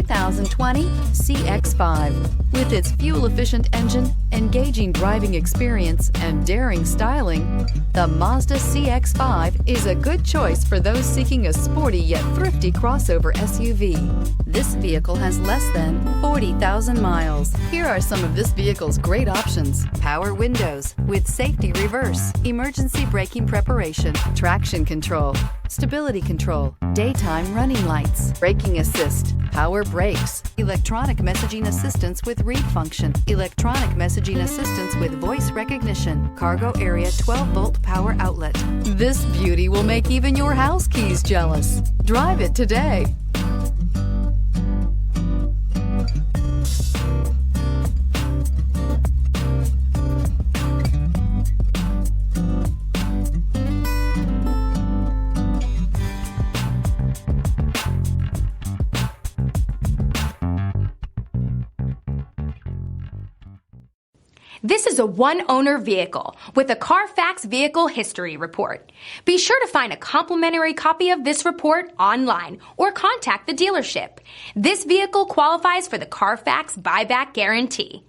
2020 CX-5. With its fuel-efficient engine, engaging driving experience, and daring styling, the Mazda CX-5 is a good choice for those seeking a sporty yet thrifty crossover SUV. This vehicle has less than 40,000 miles. Here are some of this vehicle's great options: power windows with safety reverse, emergency braking preparation, traction control, stability control, daytime running lights, braking assist, power brakes, electronic messaging assistance with read function, electronic messaging assistance with voice recognition, cargo area 12-volt power outlet. This beauty will make even your house keys jealous. Drive it today. This is a one-owner vehicle with a Carfax Vehicle History Report. Be sure to find a complimentary copy of this report online or contact the dealership. This vehicle qualifies for the Carfax Buyback Guarantee.